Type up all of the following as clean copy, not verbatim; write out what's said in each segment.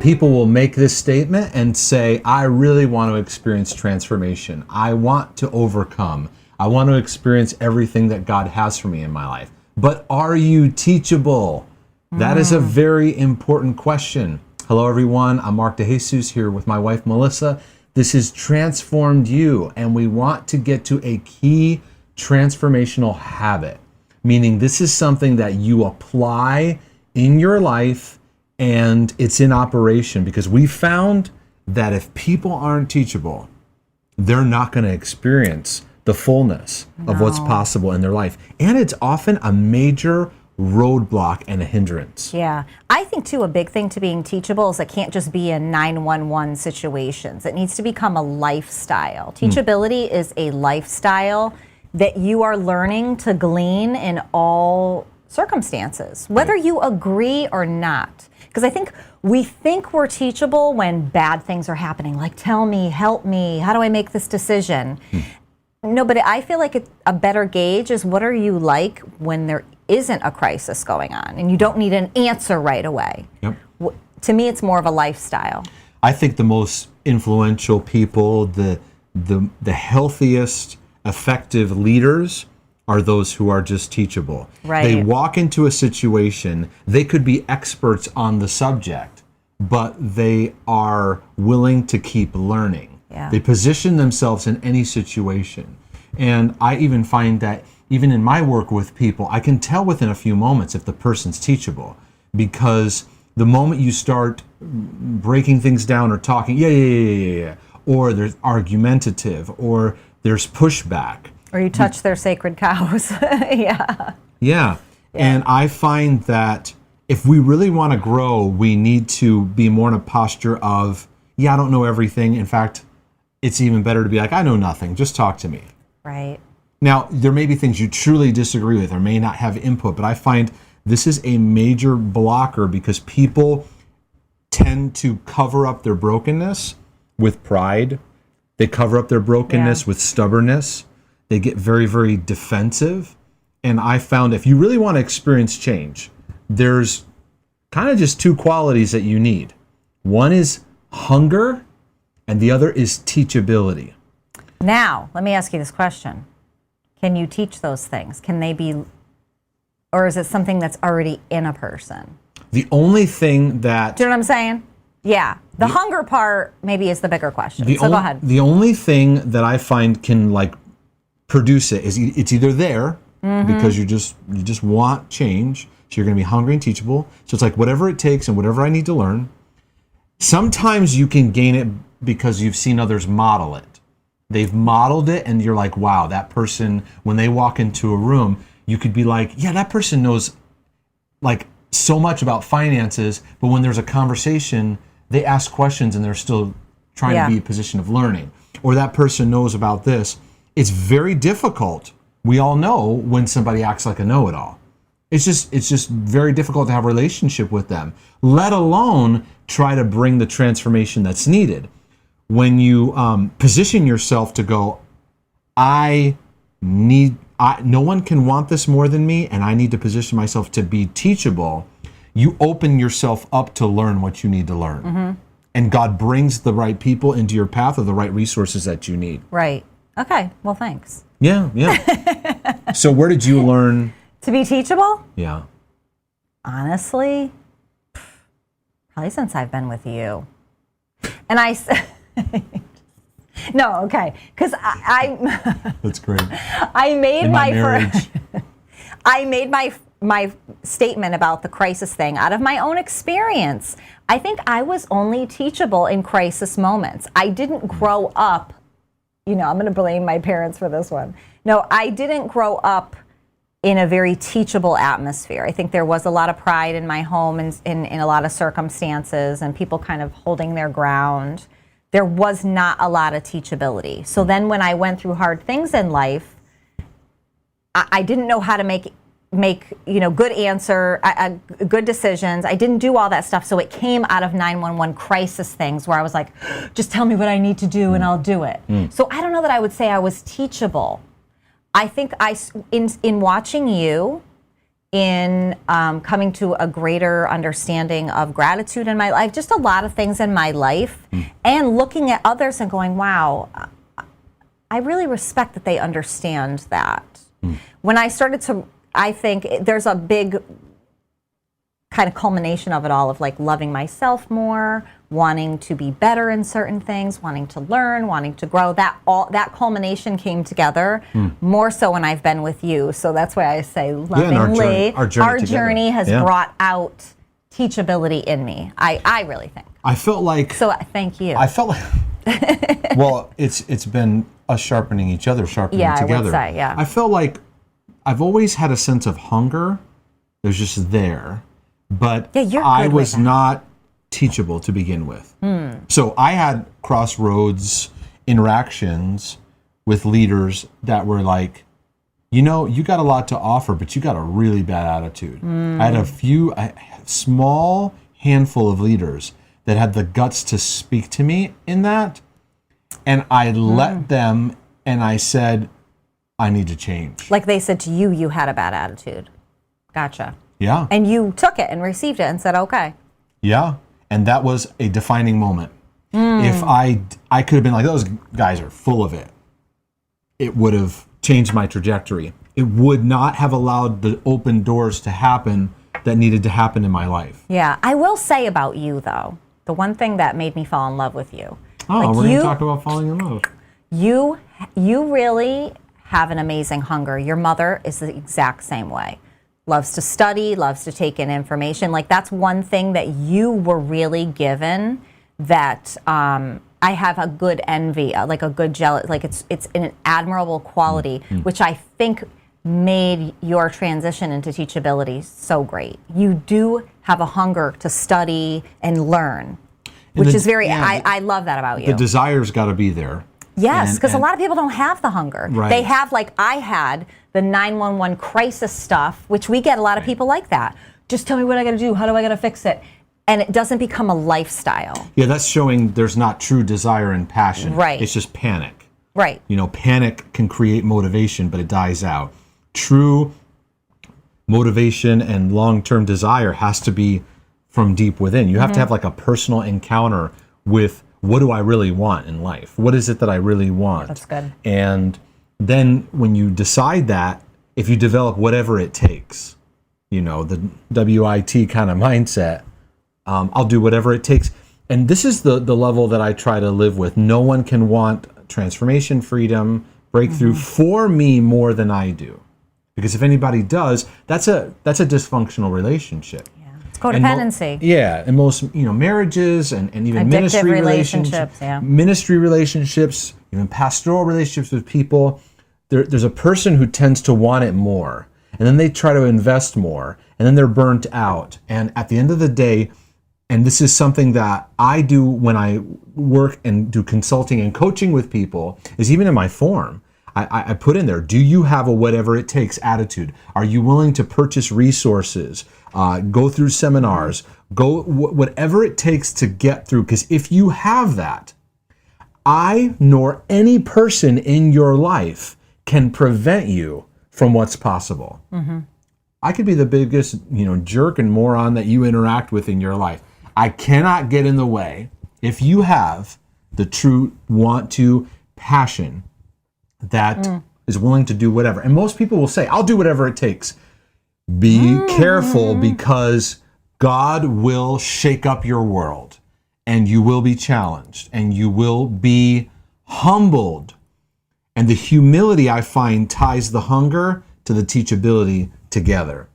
people will make this statement and say, I really want to experience transformation. I want to overcome. I want to experience everything that God has for me in my life. But are you teachable? That is a very important question. Hello, everyone. I'm Mark DeJesus here with my wife, Melissa. This is Transformed You, and we want to get to a key transformational habit, meaning this is something that you apply in your life and it's in operation, because we found that if people aren't teachable, they're not going to experience the fullness of what's possible in their life. And it's often a major roadblock and a hindrance. Yeah. I think, too, a big thing to being teachable is it can't just be in 911 situations. It needs to become a lifestyle. Teachability is a lifestyle that you are learning to glean in all circumstances, whether you agree or not. Because I think we think we're teachable when bad things are happening, like tell me, help me, how do I make this decision? No, but I feel like a better gauge is what are you like when there isn't a crisis going on and you don't need an answer right away. Yep. To me, it's more of a lifestyle. I think the most influential people, the healthiest, effective leaders are those who are just teachable. Right. They walk into a situation, they could be experts on the subject, but they are willing to keep learning. Yeah. They position themselves in any situation. And I even find that even in my work with people, I can tell within a few moments if the person's teachable, because the moment you start breaking things down or talking, or there's argumentative, or there's pushback. Or you touch their sacred cows. Yeah. And I find that if we really want to grow, we need to be more in a posture of, I don't know everything. In fact, it's even better to be like, I know nothing. Just talk to me. Right. Now, there may be things you truly disagree with or may not have input, but I find this is a major blocker because people tend to cover up their brokenness with pride. They cover up their brokenness with stubbornness. They get very, very defensive. And I found if you really want to experience change, there's kind of just two qualities that you need. One is hunger, and the other is teachability. Now, let me ask you this question. Can you teach those things? Can they be, or is it something that's already in a person? The only thing that... Do you know what I'm saying? Yeah. The hunger part maybe is the bigger question. So go ahead. The only thing that I find can produce it is it's either there because you just want change, so you're going to be hungry and teachable. So it's like whatever it takes and whatever I need to learn. Sometimes you can gain it because you've seen others model it. They've modeled it and you're like, wow, that person, when they walk into a room, you could be like, yeah, that person knows so much about finances, but when there's a conversation, they ask questions and they're still trying to be in a position of learning. Or that person knows about this. It's very difficult. We all know when somebody acts like a know-it-all. It's just very difficult to have a relationship with them, let alone try to bring the transformation that's needed. When you position yourself to go, no one can want this more than me, and I need to position myself to be teachable, you open yourself up to learn what you need to learn. And God brings the right people into your path or the right resources that you need. Right. Okay. Well, thanks. Yeah. So where did you learn? To be teachable? Yeah. Honestly, probably since I've been with you. And no, okay. Because I That's great. I made in my marriage. I made my statement about the crisis thing out of my own experience. I think I was only teachable in crisis moments. I didn't grow up, I'm going to blame my parents for this one. No, I didn't grow up in a very teachable atmosphere. I think there was a lot of pride in my home and in a lot of circumstances and people kind of holding their ground. There was not a lot of teachability. So then when I went through hard things in life, I didn't know how to make good decisions. I didn't do all that stuff. So it came out of 911 crisis things where I was like, just tell me what I need to do and I'll do it. So I don't know that I would say I was teachable. I think in watching you, in coming to a greater understanding of gratitude in my life, just a lot of things in my life, and looking at others and going, wow, I really respect that they understand that. When I started to, I think there's a big kind of culmination of it all, of like loving myself more, wanting to be better in certain things, wanting to learn, wanting to grow. That culmination came together more so when I've been with you. So that's why I say lovingly, our journey has brought out teachability in me. I really think. I felt like. So thank you. I felt like. Well, it's been us sharpening each other, sharpening together. I would say, yeah. I felt like I've always had a sense of hunger. There's just there. But I was not teachable to begin with. So I had crossroads interactions with leaders that were like, you got a lot to offer, but you got a really bad attitude. I had a small handful of leaders that had the guts to speak to me in that. And I let them, and I said, I need to change. Like they said to you, you had a bad attitude. Gotcha. Yeah. And you took it and received it and said, okay. Yeah. And that was a defining moment. If I could have been like, those guys are full of it, it would have changed my trajectory. It would not have allowed the open doors to happen that needed to happen in my life. Yeah. I will say about you, though, the one thing that made me fall in love with you. Oh, we're going to talk about falling in love. You really have an amazing hunger. Your mother is the exact same way. Loves to study, loves to take in information. Like that's one thing that you were really given that I have a good envy, like a good jealous, like it's an admirable quality, which I think made your transition into teachability so great. You do have a hunger to study and learn, which is very, I love that about you. The desire's got to be there. Yes, because a lot of people don't have the hunger. Right. They have, like I had, the 911 crisis stuff, which we get a lot of people like that. Just tell me what I got to do. How do I got to fix it? And it doesn't become a lifestyle. Yeah, that's showing there's not true desire and passion. Right. It's just panic. Right. Panic can create motivation, but it dies out. True motivation and long-term desire has to be from deep within. You have to have like a personal encounter with, what do I really want in life? What is it that I really want? That's good. And then when you decide that, if you develop whatever it takes, the WIT kind of mindset, I'll do whatever it takes. And this is the level that I try to live with. No one can want transformation, freedom, breakthrough for me more than I do. Because if anybody does, that's a dysfunctional relationship. It's codependency. And most marriages and even Addictive ministry relationships, ministry relationships, even pastoral relationships with people. There's a person who tends to want it more, and then they try to invest more, and then they're burnt out. And at the end of the day, and this is something that I do when I work and do consulting and coaching with people, is even in my form, I put in there, do you have a whatever it takes attitude? Are you willing to purchase resources, go through seminars, whatever it takes to get through? Because if you have that, I nor any person in your life can prevent you from what's possible. I could be the biggest jerk and moron that you interact with in your life. I cannot get in the way if you have the true want to, passion, that is willing to do whatever. And most people will say, I'll do whatever it takes. Be careful, because God will shake up your world, and you will be challenged, and you will be humbled. And the humility, I find, ties the hunger to the teachability together.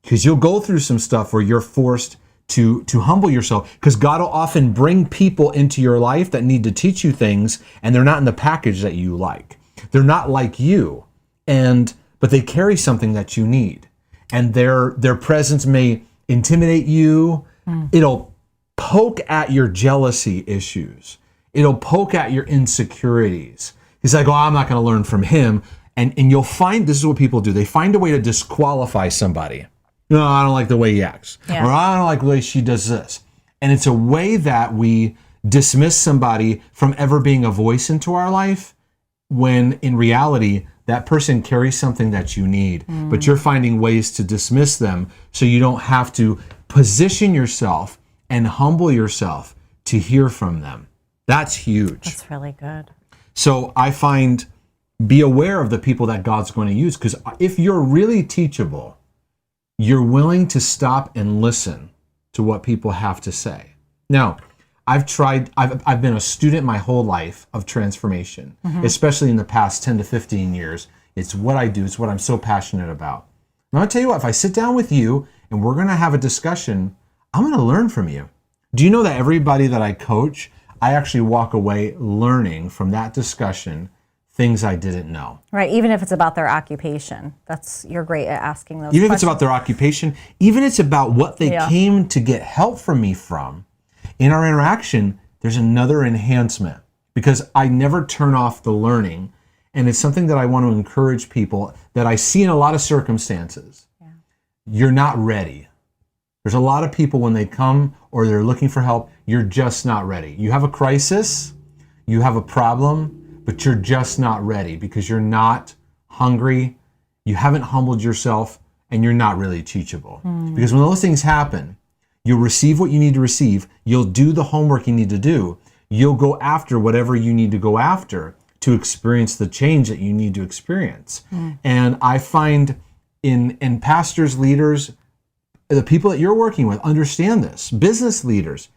Because you'll go through some stuff where you're forced to humble yourself, because God will often bring people into your life that need to teach you things, and they're not in the package that you like. They're not like you, but they carry something that you need, and their presence may intimidate you. It'll poke at your jealousy issues. It'll poke at your insecurities. He's like, oh, I'm not going to learn from him. And you'll find, this is what people do. They find a way to disqualify somebody. No, I don't like the way he acts. Yeah. Or I don't like the way she does this. And it's a way that we dismiss somebody from ever being a voice into our life, when in reality, that person carries something that you need, but you're finding ways to dismiss them so you don't have to position yourself and humble yourself to hear from them. That's huge. That's really good. So I find, be aware of the people that God's going to use, because if you're really teachable, you're willing to stop and listen to what people have to say. Now, I've been a student my whole life of transformation, especially in the past 10 to 15 years. It's what I do. It's what I'm so passionate about. And I'm going to tell you what, if I sit down with you and we're going to have a discussion, I'm going to learn from you. Do you know that everybody that I coach, I actually walk away learning from that discussion things I didn't know. Right, even if it's about their occupation. You're great at asking those questions. Even if it's about their occupation, even if it's about what they came to get help from me from, in our interaction, there's another enhancement, because I never turn off the learning. And it's something that I want to encourage people that I see in a lot of circumstances. Yeah. You're not ready. There's a lot of people when they come or they're looking for help, you're just not ready. You have a crisis, you have a problem, but you're just not ready because you're not hungry, you haven't humbled yourself, and you're not really teachable. Because when those things happen, you'll receive what you need to receive, you'll do the homework you need to do, you'll go after whatever you need to go after to experience the change that you need to experience. And I find in pastors, leaders, the people that you're working with understand this. Business leaders,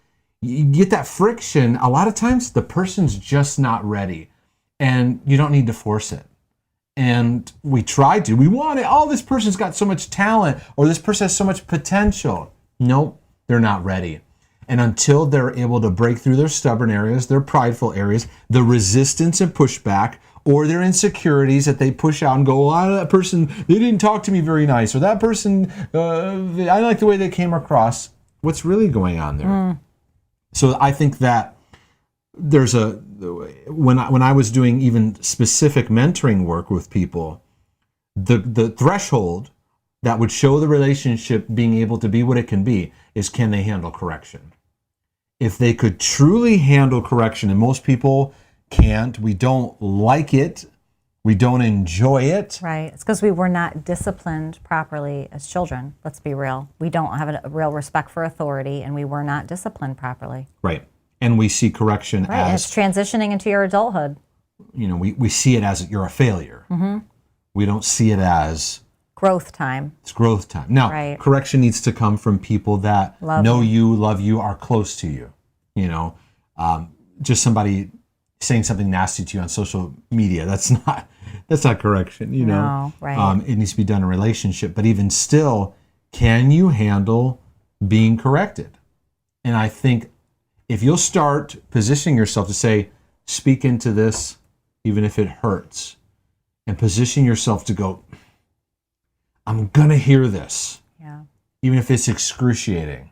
you get that friction. A lot of times the person's just not ready, and you don't need to force it. And we want it. Oh, this person's got so much talent, or this person has so much potential. Nope, they're not ready. And until they're able to break through their stubborn areas, their prideful areas, the resistance and pushback, or their insecurities that they push out and go, oh, that person, they didn't talk to me very nice, or that person, I like the way they came across. What's really going on there? So I think that there's when I was doing even specific mentoring work with people, the threshold that would show the relationship being able to be what it can be is, can they handle correction? If they could truly handle correction, and most people can't, we don't like it, we don't enjoy it. Right, it's because we were not disciplined properly as children. Let's be real. We don't have a real respect for authority, and we were not disciplined properly. Right, and we see correction as... And it's transitioning into your adulthood. You know, we see it as you're a failure. We don't see it as... growth time. It's growth time. Now, correction needs to come from people that know you, love you, are close to you. You know, just somebody saying something nasty to you on social media, that's not correction, you know. No, right. It needs to be done in a relationship. But even still, can you handle being corrected? And I think if you'll start positioning yourself to say, speak into this, even if it hurts, and position yourself to go, I'm going to hear this, even if it's excruciating.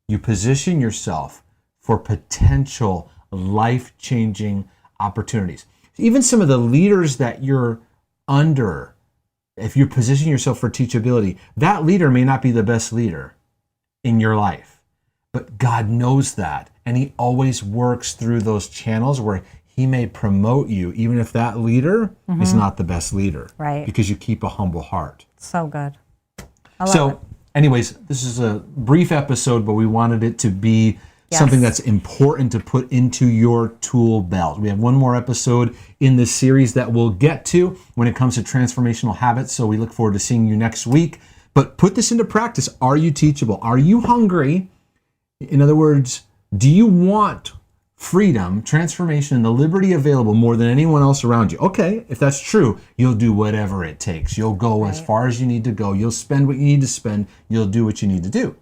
You position yourself for potential life-changing opportunities. Even some of the leaders that you're under, if you position yourself for teachability, that leader may not be the best leader in your life. But God knows that, and He always works through those channels where He may promote you, even if that leader is not the best leader. Right. Because you keep a humble heart. So good. Anyways, this is a brief episode, but we wanted it to be something that's important to put into your tool belt. We have one more episode in this series that we'll get to when it comes to transformational habits, so we look forward to seeing you next week. But put this into practice. Are you teachable? Are you hungry? In other words, do you want freedom, transformation, and the liberty available more than anyone else around you? Okay, if that's true, you'll do whatever it takes. You'll go as far as you need to go. You'll spend what you need to spend. You'll do what you need to do.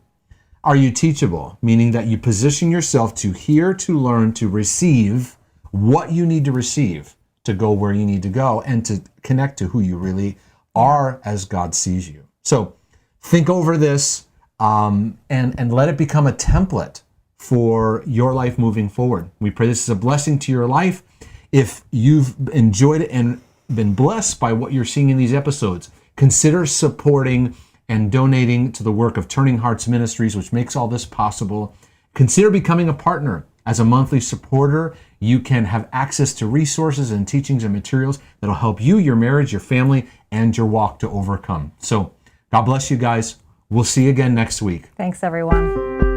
Are you teachable? Meaning that you position yourself to hear, to learn, to receive what you need to receive to go where you need to go and to connect to who you really are as God sees you. So think over this and let it become a template for your life moving forward. We pray this is a blessing to your life. If you've enjoyed it and been blessed by what you're seeing in these episodes, consider supporting and donating to the work of Turning Hearts Ministries, which makes all this possible. Consider becoming a partner As a monthly supporter, you can have access to resources and teachings and materials that'll help you, your marriage, your family, and your walk to overcome. So God bless you guys. We'll see you again next week. Thanks, everyone.